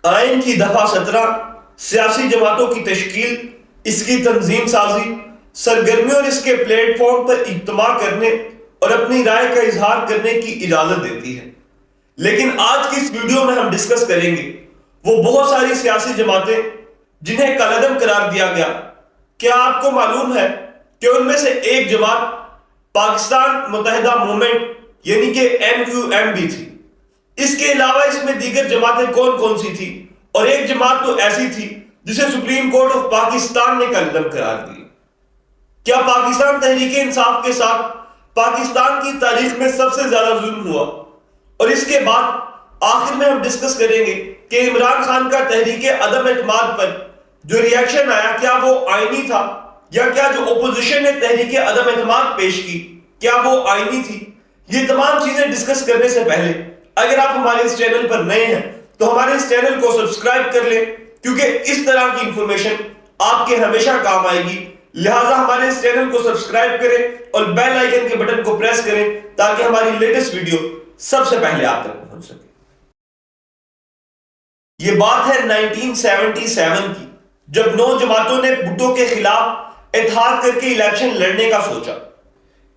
آئین کی دفعہ 17 سیاسی جماعتوں کی تشکیل، اس کی تنظیم سازی، سرگرمیوں اور اس کے پلیٹ فارم پر اجتماع کرنے اور اپنی رائے کا اظہار کرنے کی اجازت دیتی ہے۔ لیکن آج کی اس ویڈیو میں ہم ڈسکس کریں گے وہ بہت ساری سیاسی جماعتیں جنہیں کالعدم قرار دیا گیا۔ کیا آپ کو معلوم ہے کہ ان میں سے ایک جماعت پاکستان متحدہ موومنٹ یعنی کہ MQM بھی تھی؟ اس کے علاوہ اس میں دیگر جماعتیں کون کون سی تھی؟ اور ایک جماعت تو ایسی تھی جسے سپریم کورٹ آف پاکستان نے کالعدم قرار دی۔ کیا پاکستان تحریک انصاف کے ساتھ پاکستان کی تاریخ میں سب سے زیادہ ظلم ہوا؟ اور اس کے بعد آخر میں ہم ڈسکس کریں گے کہ عمران خان کا تحریک عدم اعتماد پر جو ریاکشن آیا کیا وہ آئینی تھا، یا کیا جو اپوزیشن نے تحریک عدم اعتماد پیش کی کیا وہ آئینی تھی؟ یہ تمام چیزیں ڈسکس کرنے سے پہلے اگر آپ ہمارے اس چینل پر نئے ہیں تو ہمارے اس چینل کو سبسکرائب کر لیں، کیونکہ اس طرح کی انفارمیشن آپ کے ہمیشہ کام آئے گی۔ لہٰذا ہمارے اس چینل کو سبسکرائب کریں اور بیل آئیکن کے بٹن کو پریس کریں تاکہ ہماری لیٹسٹ ویڈیو سب سے پہلے آپ تک پہنچ سکے۔ یہ بات ہے 1977 کی، جب 9 جماعتوں نے بھٹو کے خلاف اتحاد کر کے الیکشن لڑنے کا سوچا۔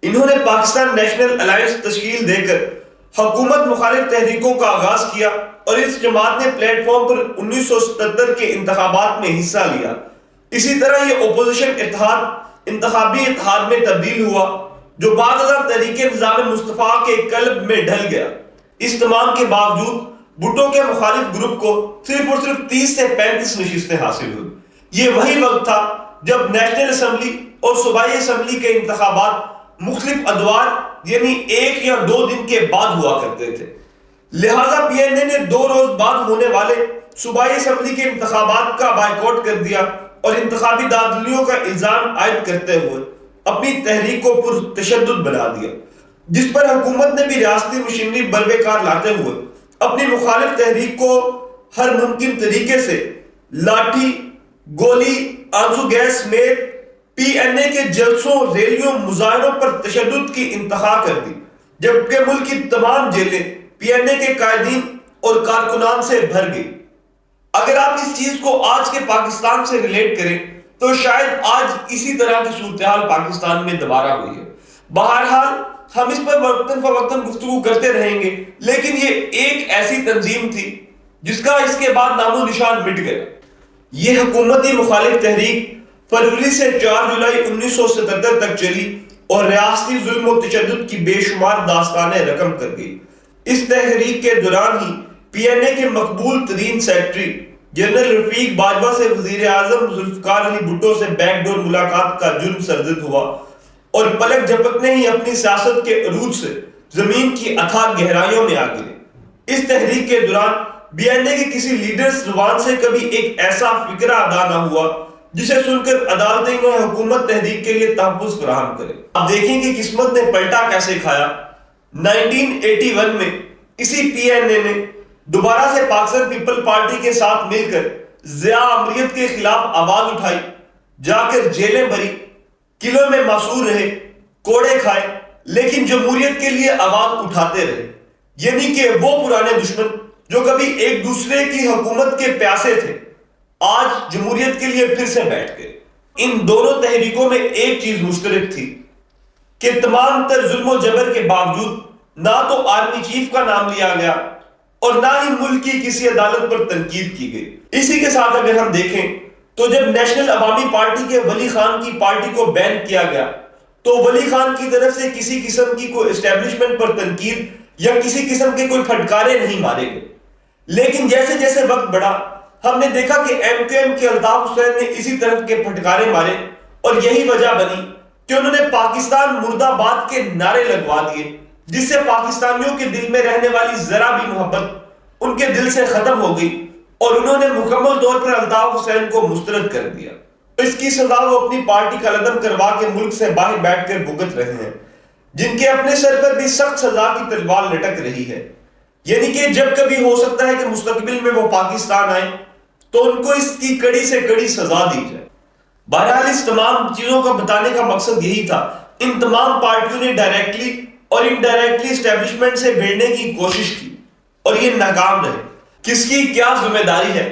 انہوں نے پاکستان نیشنل الائنس تشکیل دے کر حکومت مخالف تحریکوں کا آغاز کیا، اور اس جماعت نے پلیٹ فارم پر 1977 کے انتخابات میں حصہ لیا۔ اسی طرح یہ اپوزیشن اتحاد انتخابی اتحاد میں تبدیل ہوا، جو بعد ازاں تحریک نظام مصطفیٰ کے قلب میں ڈھل گیا۔ اس تمام کے باوجود بھٹو کے مخالف گروپ کو صرف اور صرف 30 سے 35 نشستیں حاصل ہوئی۔ یہ وہی وقت تھا جب نیشنل اسمبلی اور صوبائی اسمبلی کے انتخابات مختلف ادوار یعنی 1 یا 2 دن کے بعد ہوا کرتے تھے۔ لہٰذا PNA نے 2 روز بعد ہونے والے صوبائی اسمبلی کے انتخابات کا بائیکاٹ کر دیا اور انتخابی دھاندلیوں کا الزام عائد کرتے ہوئے اپنی تحریک کو پرتشدد بنا دیا، جس پر حکومت نے بھی ریاستی مشینری بروے کار لاتے ہوئے اپنی مخالف تحریک کو ہر ممکن طریقے سے لاٹھی، گولی، آنسو گیس سمیت PNA کے جلسوں، ریلیوں، مظاہروں پر تشدد کی انتہا کر دی، جبکہ ملک کی تمام جیلیں PNA کے قائدین اور کارکنان سے بھر گئی۔ اگر آپ اس چیز کو آج کے پاکستان سے ریلیٹ کریں تو شاید آج اسی طرح کی صورتحال پاکستان میں دوبارہ ہوئی ہے۔ بہرحال ہم اس پر وقتاً فوقتاً گفتگو کرتے رہیں گے، لیکن یہ ایک ایسی تنظیم تھی جس کا اس کے بعد نام و نشان مٹ گیا۔ یہ حکومتی مخالف تحریک فروری سے 4 جولائی 1977 تک چلی اور ریاستی ظلم و تشدد کی بے شمار داستانیں رقم کر گئی۔ اس تحریک کے دوران ہی PNA کے مقبول ترین سیکرٹری جنرل رفیق باجوہ سے وزیر اعظم ذوالفقار علی بھٹو سے بیک ڈور ملاقات کا جرم سرزد ہوا، اور پلک جھپکنے ہی اپنی سیاست کے عروج سے زمین کی اتھاہ گہرائیوں میں آ گئے۔ اس تحریک کے دوران PNA کے کسی لیڈر زبان سے کبھی ایک ایسا فکرہ ادا نہ ہوا جسے سن کر عدالتیں انہیں حکومت تحریک کے لیے تحفظ فراہم کرے۔ اب دیکھیں کہ قسمت نے پلٹا کیسے کھایا۔ 1981 میں اسی PNA نے دوبارہ سے پاکستان پیپل پارٹی کے ساتھ مل کر ضیاء امریت کے خلاف آواز اٹھائی، جا کر جیلیں بھری، قلعوں میں محصور رہے، کوڑے کھائے، لیکن جمہوریت کے لیے آواز اٹھاتے رہے۔ یعنی کہ وہ پرانے دشمن جو کبھی ایک دوسرے کی حکومت کے پیاسے تھے، آج جمہوریت کے لیے پھر سے بیٹھ گئے۔ ان دونوں تحریکوں میں ایک چیز مشترک تھی کہ تمام تر ظلم و جبر کے باوجود نہ تو آرمی چیف کا نام لیا گیا اور نہ ہی ملک کی کسی عدالت پر تنقید کی گئی۔ اسی کے ساتھ اگر ہم دیکھیں تو جب نیشنل عوامی پارٹی کے ولی خان کی پارٹی کو بین کیا گیا تو ولی خان کی طرف سے کسی قسم کی کوئی اسٹیبلشمنٹ پر تنقید یا کسی قسم کے کوئی پھٹکارے نہیں مارے گئے۔ لیکن جیسے جیسے وقت بڑھا ہم نے دیکھا کہ MQM کے الطاف حسین نے اسی طرف کے پھٹکارے مارے، اور یہی وجہ بنی کہ انہوں نے پاکستان مرد آباد کے نعرے لگوا دیے، جس سے پاکستانیوں کے دل میں رہنے والی ذرا بھی محبت ان کے دل سے ختم ہو گئی، اور انہوں نے مکمل طور پر الطاف حسین کو مسترد کر دیا۔ اس کی سزا وہ اپنی پارٹی کا قلعدم کروا کے ملک سے باہر بیٹھ کر بھگت رہے ہیں، جن کے اپنے سر پر بھی سخت سزا کی تلوار لٹک رہی ہے۔ یعنی کہ جب کبھی ہو سکتا ہے کہ مستقبل میں وہ پاکستان آئیں تو ان کو اس کی کڑی سے کڑی سزا دی جائے۔ بہرحال اس تمام چیزوں کا بتانے کا مقصد یہی تھا، ان تمام پارٹیوں نے ڈائریکٹلی اور انڈائریکٹلی اسٹیبلشمنٹ سے بھیڑنے کی کوشش کی اور یہ ناکام رہے۔ کس کی کیا ذمہ داری ہے؟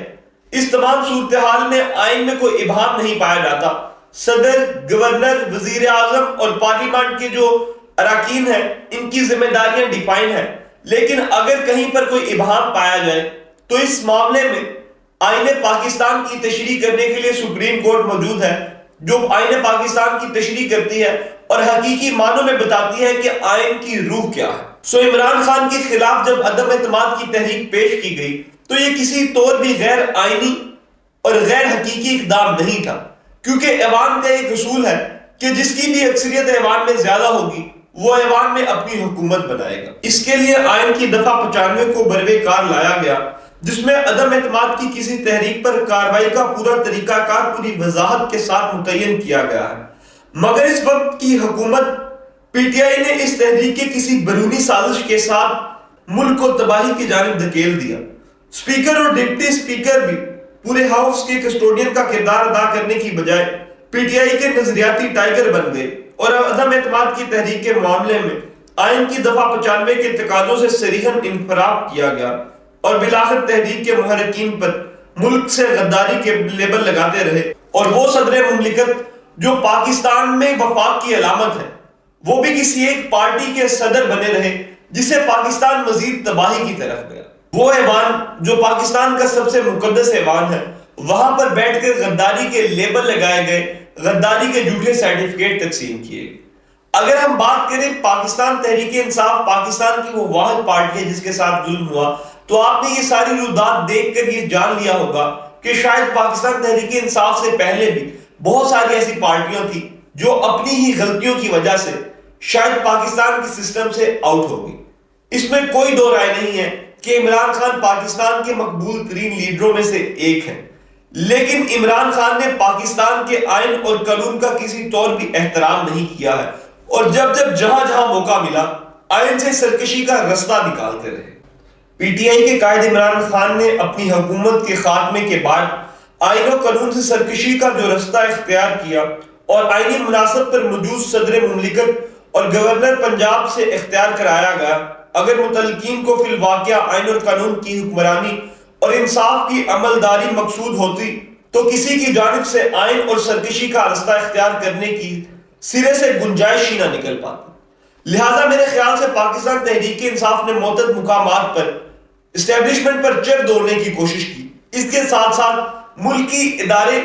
اس تمام صورتحال میں آئین میں کوئی ابہام نہیں پایا جاتا۔ صدر، گورنر، وزیر اعظم اور پارلیمان کے جو اراکین ہیں ان کی ذمہ داریاں ڈیفائن ہیں، لیکن اگر کہیں پر کوئی ابہام پایا جائے تو اس معاملے میں آئین پاکستان کی تشریح کرنے کے لیے سپریم کورٹ موجود ہے، جو آئین پاکستان کی تشریح کرتی ہے اور حقیقی معنوں میں بتاتی ہے کہ آئین کی روح کیا ہے۔ عمران خان کے خلاف جب عدم اعتماد کی تحریک پیش کی گئی تو یہ کسی طور بھی غیر آئینی اور غیر حقیقی اقدام نہیں تھا، کیونکہ ایوان کا ایک اصول ہے کہ جس کی بھی اکثریت ایوان میں زیادہ ہوگی وہ ایوان میں اپنی حکومت بنائے گا۔ اس کے لیے آئین کی دفعہ 95 کو بروے کار لایا گیا، جس میں عدم اعتماد کی کسی تحریک پر کارروائی کا پورا طریقہ کار پوری وضاحت کے ساتھ متعین کیا گیا ہے۔ مگر اس وقت کی حکومت پی ٹی آئی نے اس تحریک کے کسی بیرونی سازش کے ساتھ ملک کو تباہی کی جانب دھکیل دیا۔ اسپیکر اور ڈپٹی اسپیکر بھی پورے ہاؤس کے کسٹوڈین کا کردار ادا کرنے کی بجائے پی ٹی آئی کے نظریاتی ٹائیگر بن گئے اور عدم اعتماد کی تحریک کے معاملے میں آئین کی دفعہ 95 کے تقاضوں سے صریحاً انحراف کیا گیا اور بالآخر تحریک کے محرکین پر ملک سے غداری کے لیبل لگاتے رہے، اور وہ صدر مملکت جو پاکستان میں وفاق کی علامت ہے وہ بھی کسی ایک پارٹی کے صدر بنے رہے، جسے پاکستان مزید تباہی کی طرف گیا۔ وہ ایوان جو پاکستان کا سب سے مقدس ایوان ہے، وہاں پر بیٹھ کر غداری کے لیبل لگائے گئے، غداری کے جھوٹے سرٹیفکیٹ تقسیم کیے گئے۔ اگر ہم بات کریں پاکستان تحریک انصاف پاکستان کی وہ واحد پارٹی ہے جس کے ساتھ ظلم ہوا، تو آپ نے یہ ساری رویداد دیکھ کر یہ جان لیا ہوگا کہ شاید پاکستان تحریک انصاف سے پہلے بھی بہت ساری ایسی پارٹیاں تھیں جو اپنی ہی غلطیوں کی وجہ سے شاید پاکستان کے سسٹم سے آؤٹ ہو گئی۔ اس میں کوئی دو رائے نہیں ہے کہ عمران خان پاکستان کے مقبول ترین لیڈروں میں سے ایک ہیں، لیکن عمران خان نے پاکستان کے آئین اور قانون کا کسی طور بھی احترام نہیں کیا ہے، اور جب جہاں جہاں موقع ملا آئین سے سرکشی کا رستہ نکالتے رہے۔ پی ٹی آئی کے قائد عمران خان نے اپنی حکومت کے خاتمے کے بعد آئین و قانون سے سرکشی کا جو رستہ اختیار کیا اور آئینی مناصب پر موجود صدر مملکت اور گورنر پنجاب سے اختیار کرایا گیا، اگر متعلقین کو فی الواقعہ آئین اور قانون کی حکمرانی اور انصاف کی عملداری مقصود ہوتی تو کسی کی جانب سے آئین اور سرکشی کا رستہ اختیار کرنے کی سرے سے گنجائش ہی نہ نکل پاتی۔ لہٰذا میرے خیال سے پاکستان تحریک انصاف نے معتد مقامات پر اسٹیبلشمنٹ پر چر دوڑنے کی کوشش کی، اس کے ساتھ ساتھ ملکی ادارے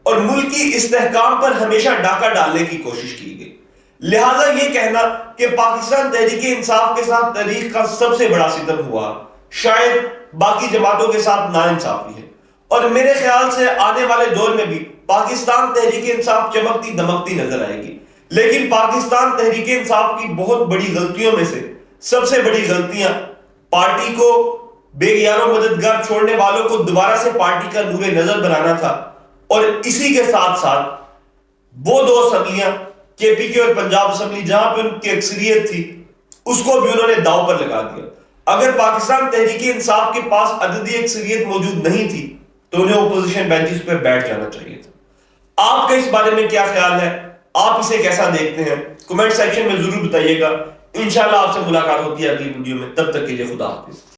اور ملکی استحکام پر ہمیشہ ڈاکہ ڈالنے کی کوشش کی گئی۔ لہٰذا یہ کہنا کہ پاکستان تحریک انصاف کے ساتھ تاریخ کا سب سے بڑا ستم ہوا شاید باقی جماعتوں کے ساتھ ناانصافی ہے، اور میرے خیال سے آنے والے دور میں بھی پاکستان تحریک انصاف چمکتی دمکتی نظر آئے گی، لیکن پاکستان تحریک انصاف کی بہت بڑی غلطیوں میں سے سب سے بڑی غلطیاں پارٹی کو بے یار و مددگار چھوڑنے والوں کو دوبارہ سے پارٹی کا نور نظر بنانا تھا، اور اسی کے ساتھ ساتھ وہ دو اسمبلیاں کے پی کے اور پنجاب اسمبلی جہاں پہ ان کی اکثریت تھی اس کو بھی انہوں نے داؤ پر لگا دیا۔ اگر پاکستان تحریک انصاف کے پاس عددی اکثریت موجود نہیں تھی تو انہیں اپوزیشن بینچز پہ بیٹھ جانا چاہیے تھا۔ آپ کا اس بارے میں کیا خیال ہے؟ آپ اسے کیسا دیکھتے ہیں؟ کمنٹ سیکشن میں ضرور بتائیے گا۔ انشاءاللہ آپ سے ملاقات ہوتی ہے اگلی ویڈیو میں، تب تک کے لیے خدا حافظ۔